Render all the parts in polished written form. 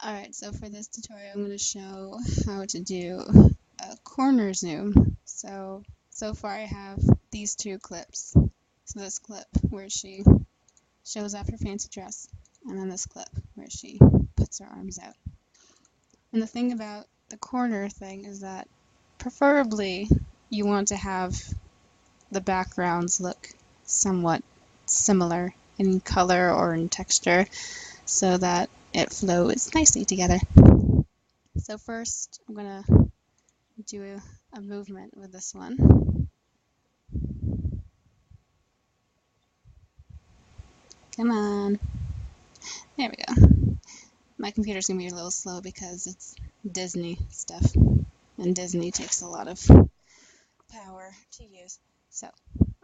Alright, so for this tutorial I'm going to show how to do a corner zoom. So far I have these two clips. So this clip where she shows off her fancy dress, and then this clip where she puts her arms out. And the thing about the corner thing is that preferably you want to have the backgrounds look somewhat similar in color or in texture so that it flows nicely together. So first I'm going to do a movement with this one. Come on. There we go. My computer's going to be a little slow because it's Disney stuff, and Disney takes a lot of power to use. So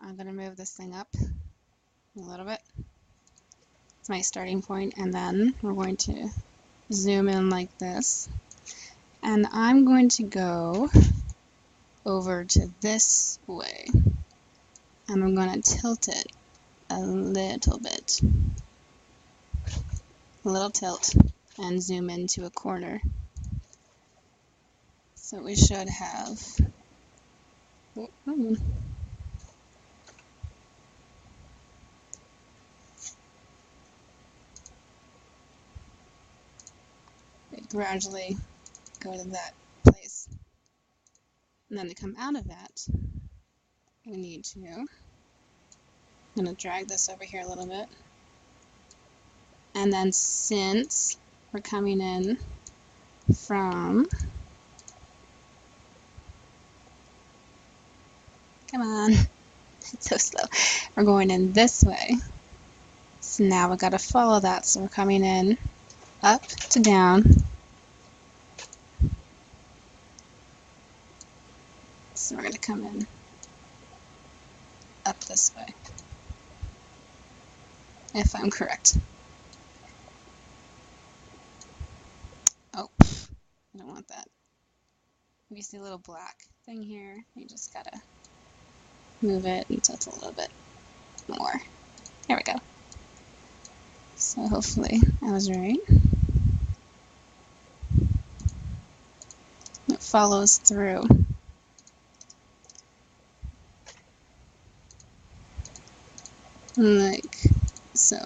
I'm going to move this thing up a little bit. It's my starting point, and then we're going to zoom in like this. And I'm going to go over to this way, and I'm going to tilt it a little bit. A little tilt, and zoom into a corner. So we should have we gradually go to that place. And then to come out of that, we need to, I'm going to drag this over here a little bit. And then since we're coming in from, come on, it's so slow. We're going in this way. So now we've got to follow that. So we're coming in up to down. So we're going to come in up this way, if I'm correct. Oh, I don't want that. If you see a little black thing here, you just gotta move it until it's a little bit more. There we go. So hopefully I was right. It follows through. Like so.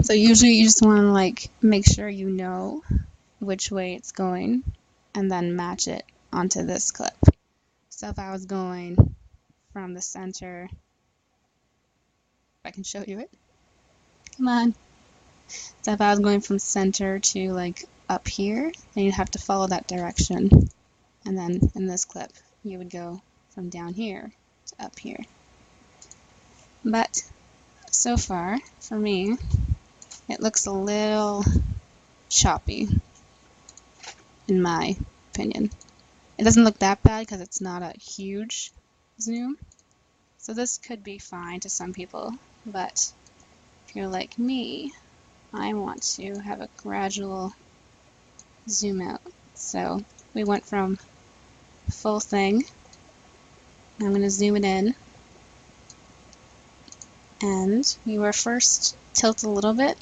So usually you just want to like make sure you know which way it's going and then match it onto this clip. So if I was going from the center, if I can show you it, come on. So if I was going from center to like up here, then you'd have to follow that direction. And then in this clip, you would go from down here to up here. But so far, for me, it looks a little choppy, in my opinion. It doesn't look that bad because it's not a huge zoom. So this could be fine to some people, but if you're like me, I want to have a gradual zoom out. So we went from full thing. I'm going to zoom it in. And we were first tilt a little bit.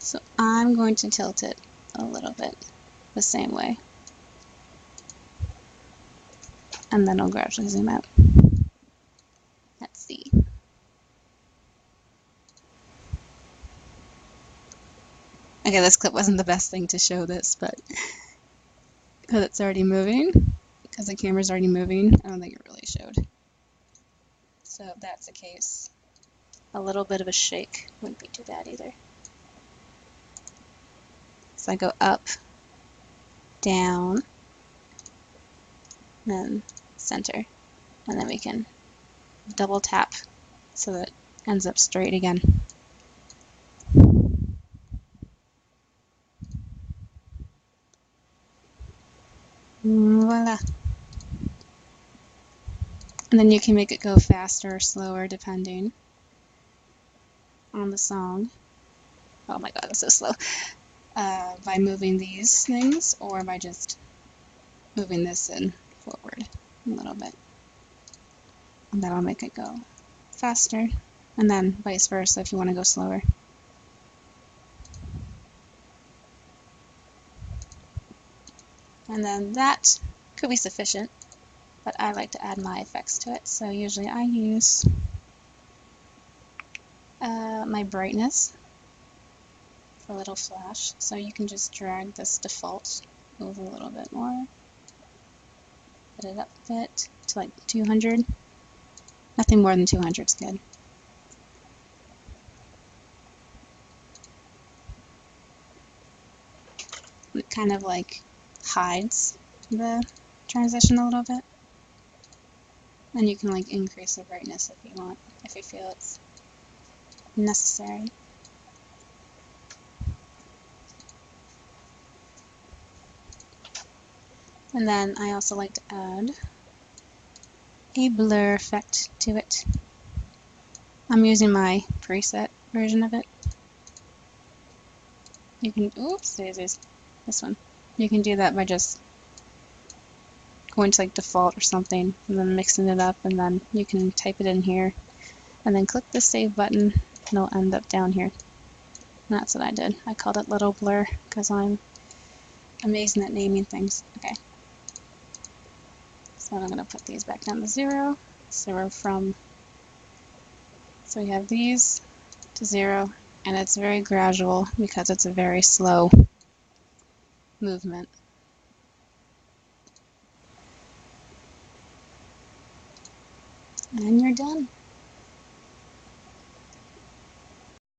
So I'm going to tilt it a little bit the same way. And then I'll gradually zoom out. Let's see. Okay, this clip wasn't the best thing to show this, but because it's already moving, because the camera's already moving, I don't think it really showed. So if that's the case, a little bit of a shake wouldn't be too bad either. So I go up, down, then center, and then we can double tap so that it ends up straight again. Voila. And then you can make it go faster or slower depending on the song. Oh my god, that's so slow. By moving these things or by just moving this in forward a little bit. And that'll make it go faster and then vice versa if you want to go slower. And then that could be sufficient, but I like to add my effects to it, so usually I use my brightness for a little flash, so you can just drag this default over a little bit more, put it up a bit to like 200. Nothing more than 200 is good. It kind of like hides the transition a little bit. And you can like increase the brightness if you want, if you feel it's necessary. And then I also like to add a blur effect to it. I'm using my preset version of it. You can, oops, daisies, this one. You can do that by just going to like default or something and then mixing it up, and then you can type it in here and then click the save button and it'll end up down here. And that's what I did. I called it little blur because I'm amazing at naming things. Okay. So I'm going to put these back down to 0. So we're from, so we have these to 0, and it's very gradual because it's a very slow movement. And you're done.